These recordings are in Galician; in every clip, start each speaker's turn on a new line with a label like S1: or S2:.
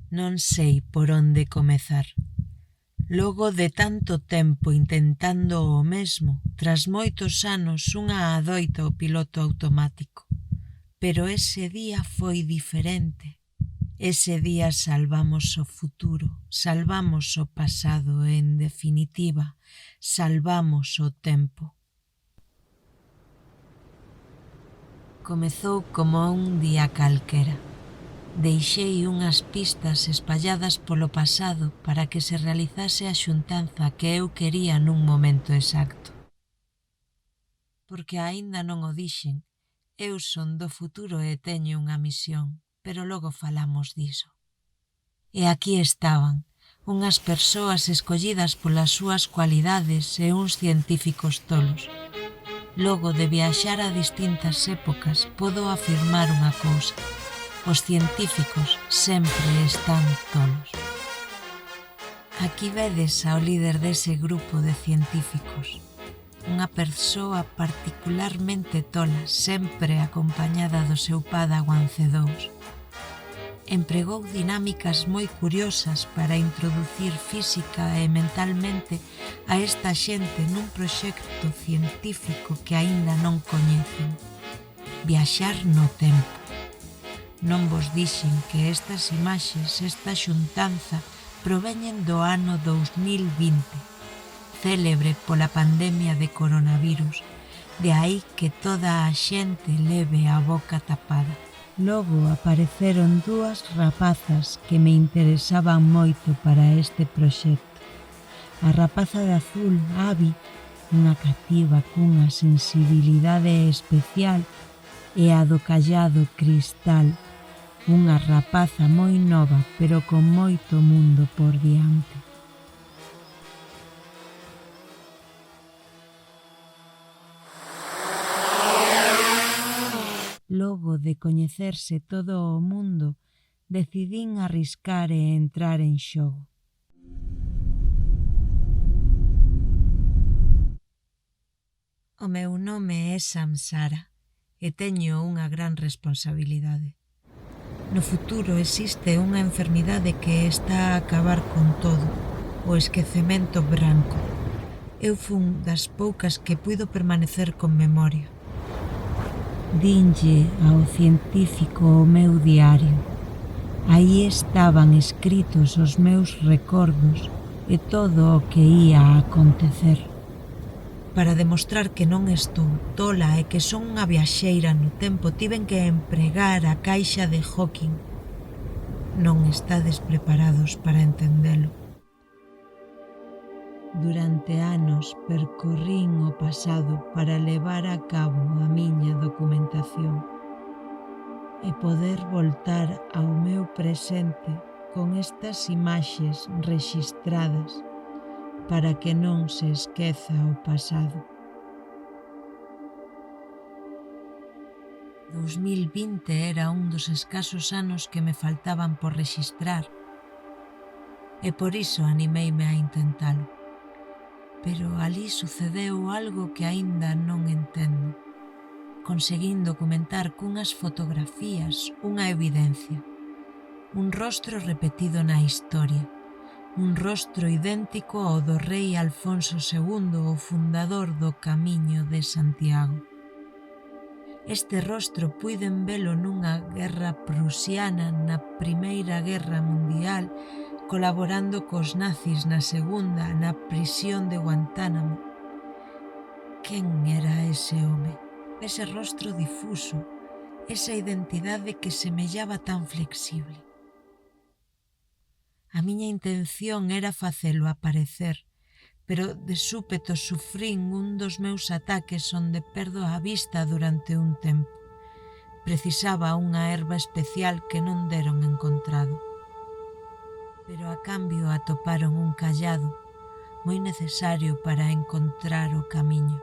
S1: Non sei por onde comezar. Logo de tanto tempo intentando o mesmo, tras moitos anos unha adoita ao piloto automático. Pero ese día foi diferente. Ese día salvamos o futuro, salvamos o pasado e, en definitiva, salvamos o tempo. Comezou como un día calquera. Deixei unhas pistas espalladas polo pasado para que se realizase a xuntanza que eu quería nun momento exacto. Porque aínda non o dixen, eu son do futuro e teño unha misión, pero logo falamos diso. E aquí estaban, unhas persoas escollidas polas súas cualidades e uns científicos tolos. Logo de viaxar a distintas épocas, podo afirmar unha cousa. Os científicos sempre están tolos. Aquí vedes ao líder dese grupo de científicos. Unha persoa particularmente tola, sempre acompañada do seu Padawan C2. Empregou dinámicas moi curiosas para introducir física e mentalmente a esta xente nun proxecto científico que aínda non coñecen. Viaxar no tempo. Non vos dixen que estas imaxes, esta xuntanza, proveñen do ano 2020, célebre pola pandemia de coronavirus, de aí que toda a xente leve a boca tapada. Logo apareceron dúas rapazas que me interesaban moito para este proxecto. A rapaza de azul, Abby, unha cativa cunha sensibilidade especial, e a do callado Cristal, unha rapaza moi nova, pero con moito mundo por diante. Logo de coñecerse todo o mundo, decidín arriscar e entrar en xogo. O meu nome é Samsara e teño unha gran responsabilidade. No futuro existe unha enfermidade que está a acabar con todo, o esquecemento branco. Eu fun das poucas que puido permanecer con memoria. Dinlle ao científico o meu diario. Aí estaban escritos os meus recordos e todo o que ia a acontecer. Para demostrar que non estou tola e que son unha viaxeira no tempo, tiven que empregar a caixa de Hawking. Non estades preparados para entendelo. Durante anos percorrín o pasado para levar a cabo a miña documentación e poder voltar ao meu presente con estas imaxes rexistradas para que non se esqueza o pasado. 2020 era un dos escasos anos que me faltaban por rexistrar e por iso animeime a intentalo. Pero alí sucedeu algo que aínda non entendo. Conseguín documentar cunhas fotografías unha evidencia. Un rostro repetido na historia. Un rostro idéntico ao do rei Alfonso II, o fundador do Camiño de Santiago. Este rostro puiden velo nunha guerra prusiana na Primeira Guerra Mundial, colaborando cos nazis na Segunda, na prisión de Guantánamo. Quen era ese home? Ese rostro difuso, esa identidade que semellaba tan flexible. A miña intención era facelo aparecer, pero de súpeto sufrín un dos meus ataques onde perdo a vista durante un tempo. Precisaba unha herba especial que non deron encontrado. Pero a cambio atoparon un callado, moi necesario para encontrar o camiño.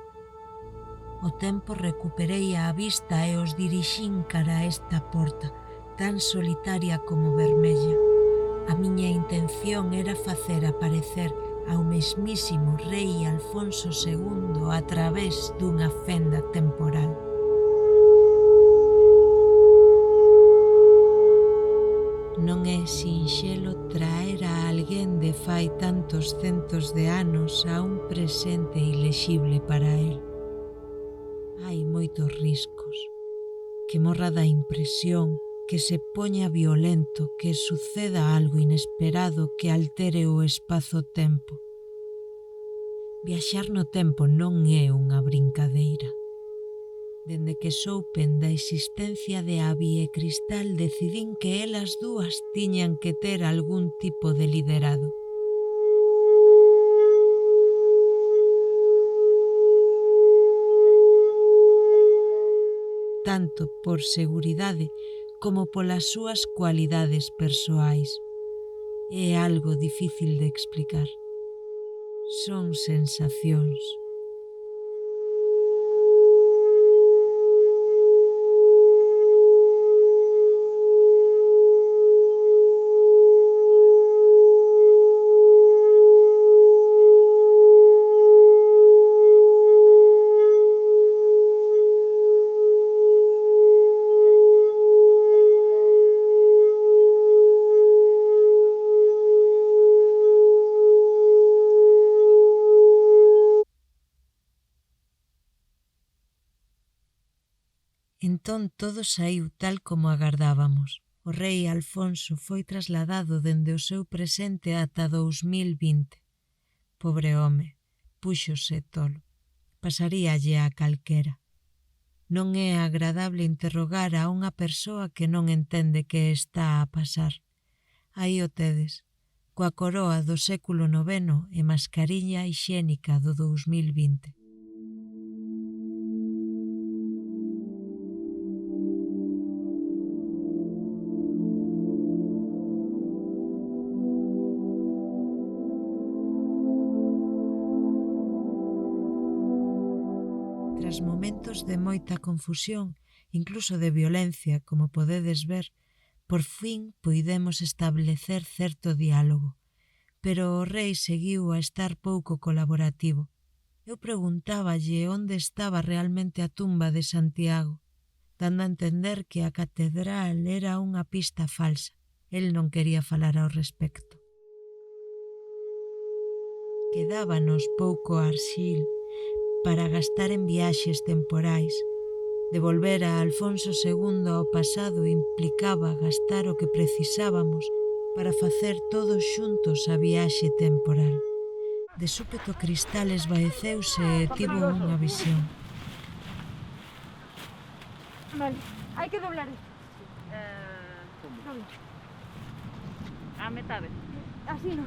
S1: O tempo recuperei a vista e os dirixín cara a esta porta, tan solitaria como vermella. A miña intención era facer aparecer ao mesmísimo rei Alfonso II a través dunha fenda temporal. Non é sinxelo hai tantos centos de anos a un presente ilexible para el. Hai moitos riscos, que morra da impresión, que se poña violento, que suceda algo inesperado que altere o espazo-tempo. Viaxar no tempo non é unha brincadeira. Dende que soupen da existencia de Abby e Cristal decidín que elas dúas tiñan que ter algún tipo de liderado. Tanto por seguridade como polas súas cualidades persoais. É algo difícil de explicar. Son sensacións. Entón todo saíu tal como agardábamos. O rei Alfonso foi trasladado dende o seu presente ata 2020. Pobre home, púxose tolo. Pasaríalle a calquera. Non é agradable interrogar a unha persoa que non entende que está a pasar. Aí o tedes, coa coroa do século IX e mascarilla hixiénica do 2020. Tras momentos de moita confusión, incluso de violencia, como podedes ver, por fin puidemos establecer certo diálogo, pero o rei seguiu a estar pouco colaborativo. Eu preguntáballe onde estaba realmente a tumba de Santiago, dando a entender que a catedral era unha pista falsa. El non quería falar ao respecto. Quedábanos pouco arxil para gastar en viaxes temporais. Devolver a Alfonso II ao pasado implicaba gastar o que precisábamos para facer todos xuntos a viaxe temporal. De súpeto Cristal esvaeceuse e tivo unha visión.
S2: Vale, hai que doblar isto.
S3: ¿Cómo? A metade.
S2: Así no.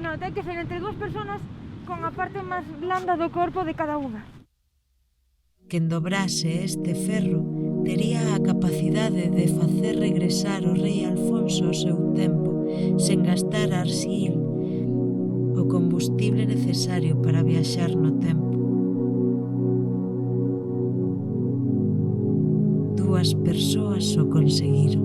S2: No, ten que ser entre dúas personas con a parte máis blanda do corpo de cada unha.
S1: Quen dobrase este ferro tería a capacidade de facer regresar o rei Alfonso ao seu tempo sen gastar arxil, o combustible necesario para viaxar no tempo. Dúas persoas o conseguiron.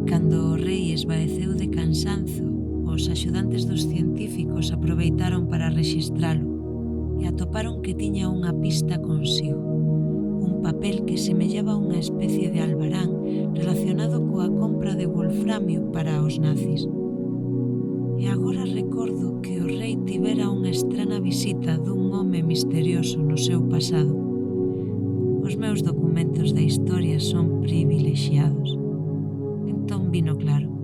S1: Cando o rei esvaeceu de cansanzo, os axudantes dos científicos aproveitaron para rexistralo e atoparon que tiña unha pista consigo, un papel que semellaba unha especie de albarán relacionado coa compra de wolframio para os nazis. E agora recordo que o rei tivera unha estrana visita dun home misterioso no seu pasado. Os meus documentos da historia son privilexiados. Entón vino claro.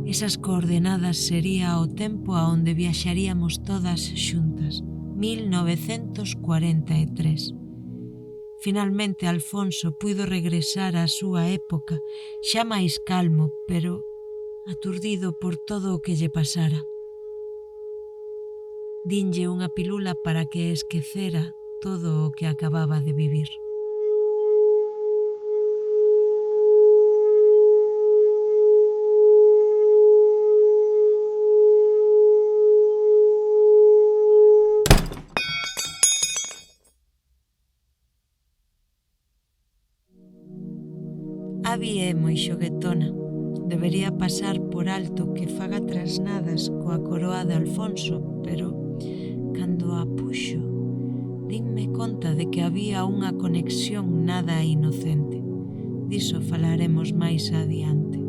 S1: Esas coordenadas sería o tempo a onde viaxaríamos todas xuntas, 1943. Finalmente Alfonso puido regresar á súa época, xa máis calmo, pero aturdido por todo o que lle pasara. Dinlle unha pilula para que esquecera todo o que acababa de vivir. Abby é moi xoguetona. Debería pasar por alto que faga trasnadas coa coroa de Alfonso, pero cando a puxo, dinme conta de que había unha conexión nada inocente. Diso falaremos máis adiante.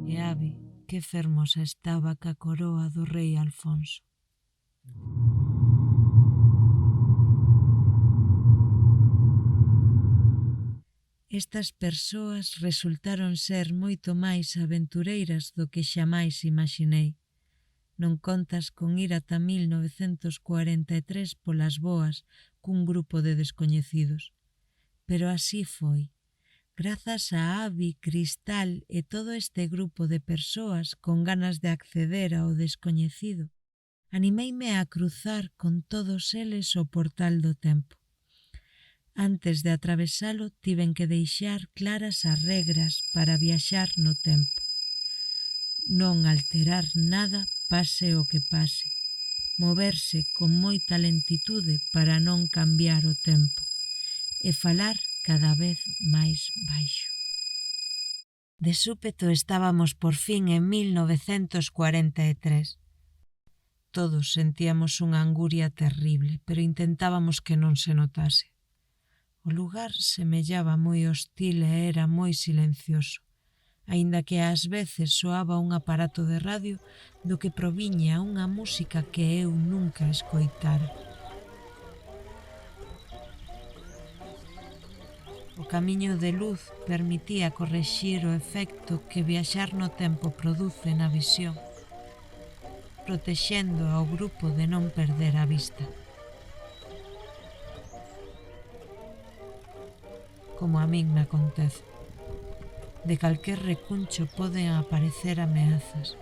S1: E ave, que fermosa estaba ca coroa do rei Alfonso. Estas persoas resultaron ser moito máis aventureiras do que xamais imaginei. Non contas con ir ata 1943 polas boas cun grupo de descoñecidos. Pero así foi. Grazas a Abby, Cristal e todo este grupo de persoas con ganas de acceder ao descoñecido, animeime a cruzar con todos eles o portal do tempo. Antes de atravesalo, tiven que deixar claras as regras para viaxar no tempo. Non alterar nada, pase o que pase. Moverse con moita lentitude para non cambiar o tempo. E falar cada vez máis baixo. De súpeto estábamos por fin en 1943. Todos sentíamos unha anguria terrible, pero intentábamos que non se notase. O lugar semellaba moi hostil e era moi silencioso, aínda que ás veces soaba un aparato de radio do que proviña unha música que eu nunca escoitara. O camiño de luz permitía correxir o efecto que viaxar no tempo produce na visión, protexendo ao grupo de non perder a vista. Como a min me acontece. De calquer recuncho poden aparecer ameazas.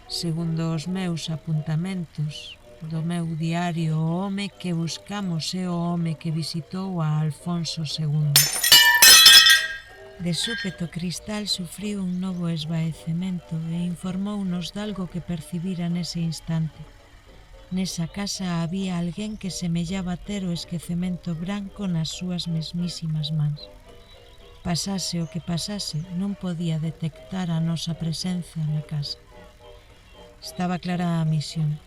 S1: Segundo os meus apuntamentos do meu diario, o home que buscamos é o home que visitou a Alfonso II. De súpeto, Cristal sufriu un novo esvaecemento e informounos dalgo que percibira nese instante. Nesa casa había alguén que semellaba ter o esquecemento branco nas súas mesmísimas mans. Pasase o que pasase, non podía detectar a nosa presenza na casa. Estaba clara a misión.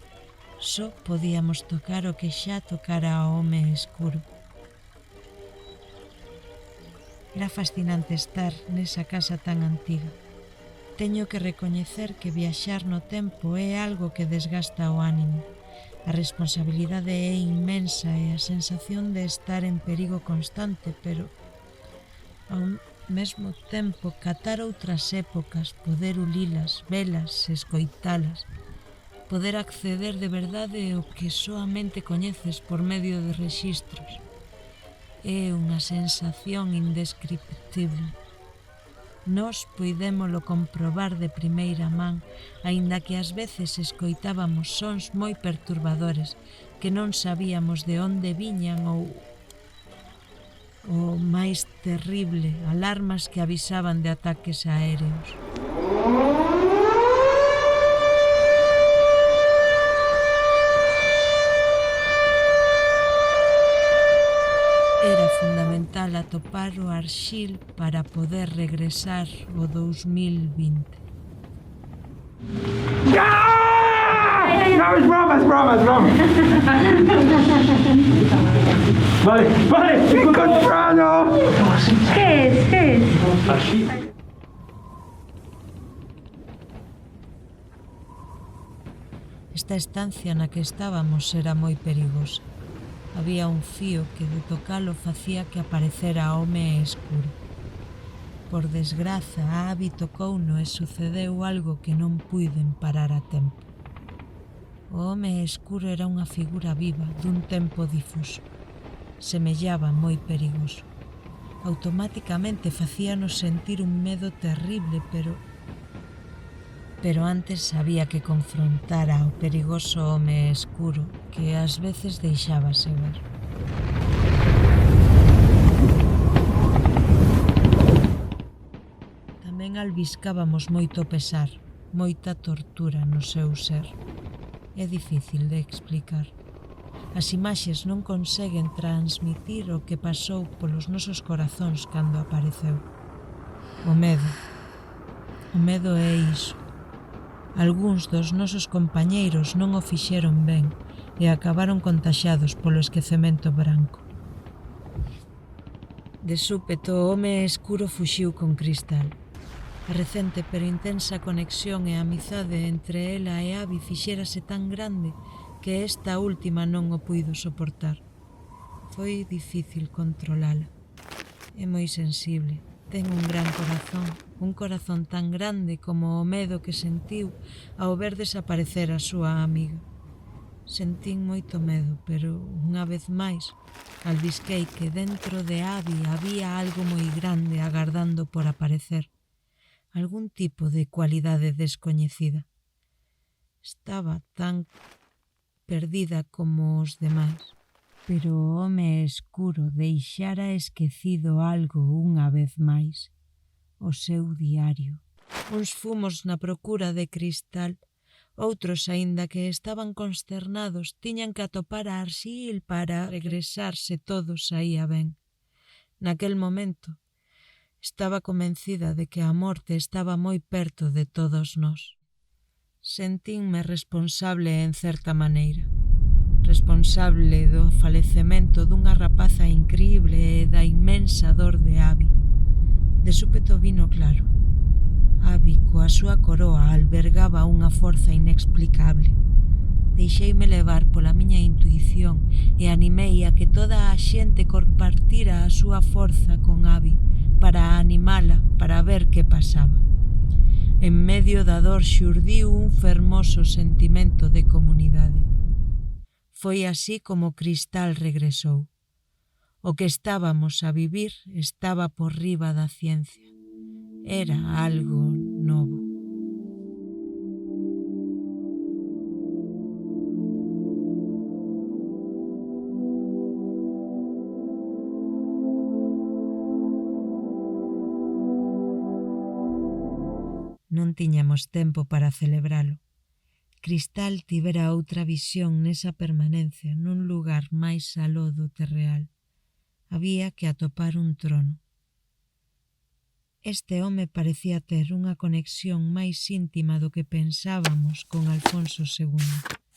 S1: Só podíamos tocar o que xa tocara ao home escuro. Era fascinante estar nesa casa tan antiga. Teño que recoñecer que viaxar no tempo é algo que desgasta o ánimo. A responsabilidade é inmensa e a sensación de estar en perigo constante, pero ao mesmo tempo catar outras épocas, poder ulilas, velas, escoitalas, poder acceder de verdade ao que soamente coñeces por medio de rexistros. É unha sensación indescriptible. Nós puidémolo comprobar de primeira man, aínda que ás veces escoitábamos sons moi perturbadores que non sabíamos de onde viñan ou, o máis terrible, alarmas que avisaban de ataques aéreos. Era fundamental atopar o arxil para poder regresar ao 2020.
S4: No, es broma, es broma, es broma. Vale, encontrado.
S2: ¿Qué es?
S1: Esta estancia na que estábamos era moi perigosa. Había un fío que de tocalo facía que aparecera home escuro. Por desgraza, a Abby tocouno e sucedeu algo que non puiden parar a tempo. O home escuro era unha figura viva dun tempo difuso. Semellaba moi perigoso. Automáticamente facíanos sentir un medo terrible, pero antes había que confrontar ao perigoso home escuro que ás veces deixábase ver. Tamén albiscábamos moito pesar, moita tortura no seu ser. É difícil de explicar. As imaxes non conseguen transmitir o que pasou polos nosos corazóns cando apareceu. O medo é iso. Algúns dos nosos compañeiros non o fixeron ben e acabaron contaxiados polo esquecemento branco. De súpeto, o home escuro fuxiu con Cristal. A recente pero intensa conexión e amizade entre ela e Abby fixérase tan grande que esta última non o puido soportar. Foi difícil controlala. É moi sensible. Ten un gran corazón tan grande como o medo que sentiu ao ver desaparecer a súa amiga. Sentín moito medo, pero unha vez máis albisquei que dentro de Abby había algo moi grande agardando por aparecer. Algún tipo de cualidade descoñecida. Estaba tan perdida como os demais. Pero o home escuro deixara esquecido algo unha vez máis. O seu diario. Uns fumos na procura de Cristal. Outros, aínda que estaban consternados, tiñan que atopar a Arxil para regresarse todo saía ben. Naquel momento, estaba convencida de que a morte estaba moi perto de todos nós. Sentínme responsable en certa maneira. Responsable do falecemento dunha rapaza incrible e da inmensa dor de Abby. De súpeto vino claro. Abby, coa súa coroa, albergaba unha forza inexplicable. Deixeime levar pola miña intuición e animei a que toda a xente compartira a súa forza con Abby para animala, para ver que pasaba. En medio da dor xurdiu un fermoso sentimento de comunidade. Foi así como Cristal regresou. O que estábamos a vivir estaba por riba da ciencia. Era algo novo. Non tiñamos tempo para celebralo. Cristal tivera outra visión nesa permanencia nun lugar máis aló do terreal. Había que atopar un trono. Este home parecía ter unha conexión máis íntima do que pensábamos con Alfonso II.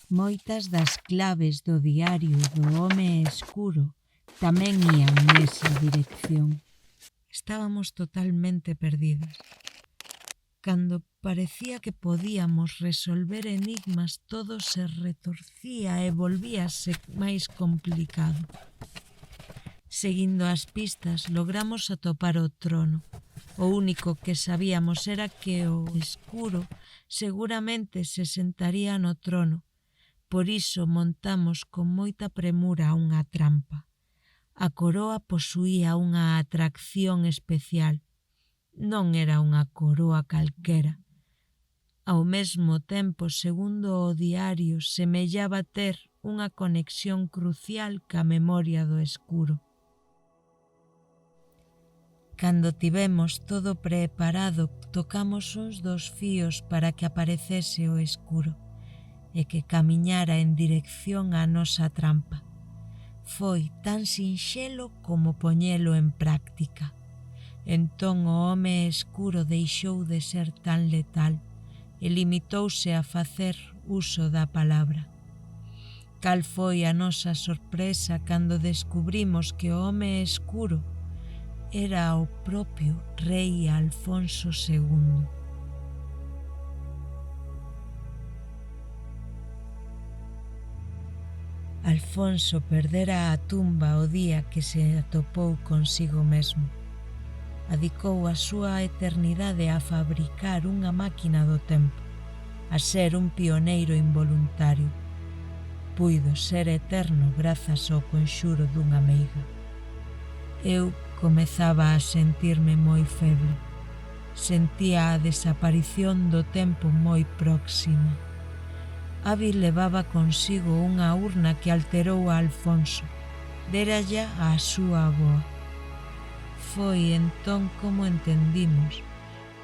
S1: Moitas das claves do diario do home escuro tamén ían nesa dirección. Estábamos totalmente perdidas. Cando parecía que podíamos resolver enigmas, todo se retorcía e volvíase máis complicado. Seguindo as pistas, logramos atopar o trono. O único que sabíamos era que o escuro seguramente se sentaría no trono. Por iso montamos con moita premura unha trampa. A coroa posuía unha atracción especial. Non era unha coroa calquera. Ao mesmo tempo, segundo o diario, semellaba ter unha conexión crucial ca memoria do escuro. Cando tivemos todo preparado, tocamos uns dos fíos para que aparecese o escuro e que camiñara en dirección á nosa trampa. Foi tan sinxelo como poñelo en práctica. Entón o home escuro deixou de ser tan letal e limitouse a facer uso da palabra. Cal foi a nosa sorpresa cando descubrimos que o home escuro era o propio rei Alfonso II. Alfonso perdera a tumba o día que se atopou consigo mesmo. Adicou a súa eternidade a fabricar unha máquina do tempo, a ser un pioneiro involuntario. Puido ser eterno grazas ao conxuro dunha meiga. Eu comezaba a sentirme moi feble. Sentía a desaparición do tempo moi próxima. Abby levaba consigo unha urna que alterou a Alfonso. Déralla á súa avoa. Foi entón como entendimos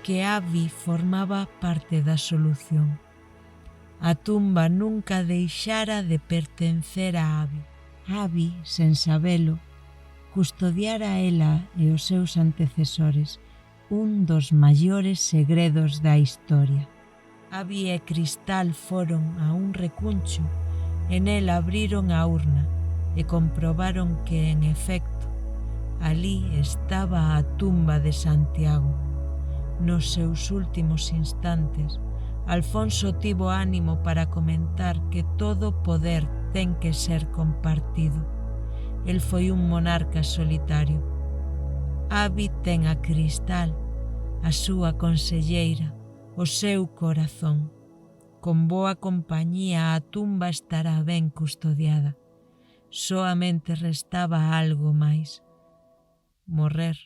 S1: que Abby formaba parte da solución. A tumba nunca deixara de pertencer a Abby. Abby, sen sabelo, custodiara ela e os seus antecesores un dos maiores segredos da historia. Abby e Cristal foron a un recuncho e nel abriron a urna e comprobaron que, en efecto, alí estaba a tumba de Santiago. Nos seus últimos instantes, Alfonso tivo ánimo para comentar que todo poder ten que ser compartido. El foi un monarca solitario. Abi ten a Cristal, a súa conselleira, o seu corazón. Con boa compañía a tumba estará ben custodiada. Soamente restaba algo máis. Morrer.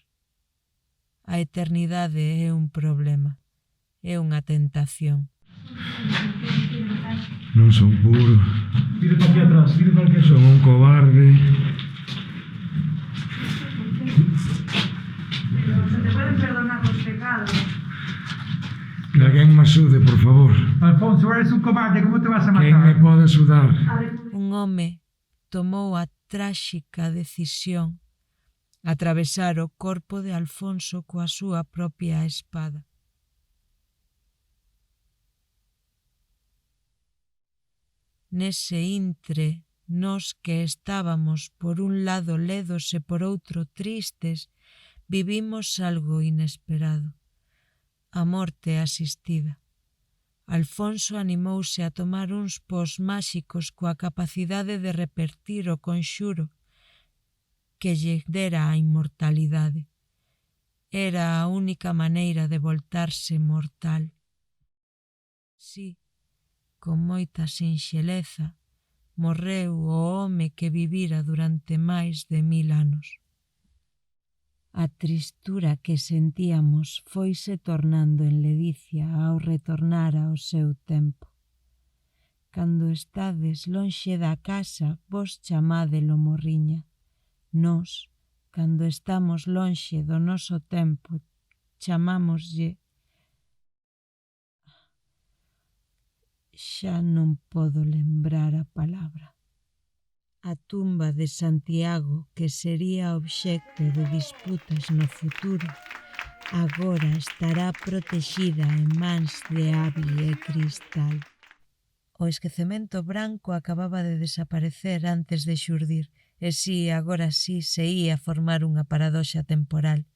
S1: A eternidade é un problema, é unha tentación.
S5: Non son puro.
S4: Pide para aquí atrás, pide para aquí atrás.
S5: Son un cobarde.
S2: Pero se te pueden perdonar los pecados.
S5: Que alguén me axude, por favor.
S4: Alfonso, eres un cobarde, ¿cómo te vas a
S5: Quen me
S4: matar?
S5: pode axudar?
S1: Un home tomou a tráxica decisión atravesar o corpo de Alfonso coa súa propia espada. Nese intre, nós que estábamos por un lado ledos e por outro tristes, vivimos algo inesperado. A morte asistida. Alfonso animouse a tomar uns pós máxicos coa capacidade de repetir o conxuro que lle dera a inmortalidade. Era a única maneira de voltarse mortal. Si, con moita sinxeleza, morreu o home que vivira durante máis de 1000 anos. A tristura que sentíamos foise tornando en ledicia ao retornar ao seu tempo. Cando estades lonxe da casa, vos chamádelo morriña. Nós, cando estamos lonxe do noso tempo, chamámoslle... Xa non podo lembrar a palabra. A tumba de Santiago, que sería obxecto de disputas no futuro, agora estará protexida en mans de Abi e Cristal. O esquecemento branco acababa de desaparecer antes de xurdir, e si, agora sí, se ía formar unha paradoxa temporal.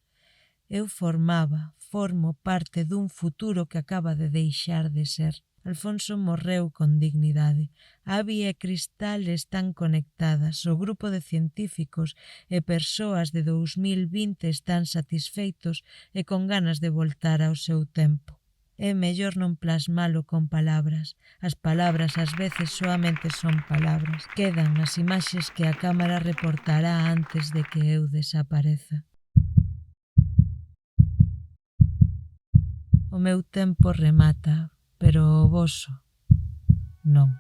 S1: Eu formo parte dun futuro que acaba de deixar de ser. Alfonso morreu con dignidade. Abi e Cristal están conectadas. O grupo de científicos e persoas de 2020 están satisfeitos e con ganas de voltar ao seu tempo. É mellor non plasmalo con palabras. As palabras ás veces soamente son palabras. Quedan as imaxes que a cámara reportará antes de que eu desapareza. O meu tempo remata, pero o voso non.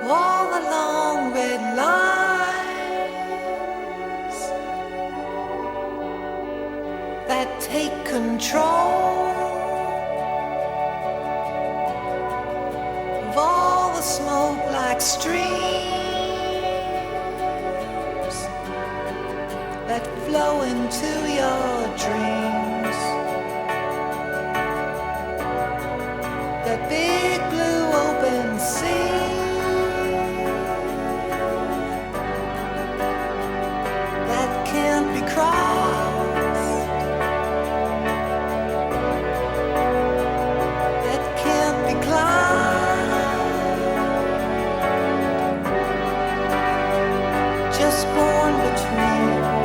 S6: All the long red lines that take control of all the smoke like streams that flow into your dreams. That big blue open sea can't be crossed, that can't be climbed, just born between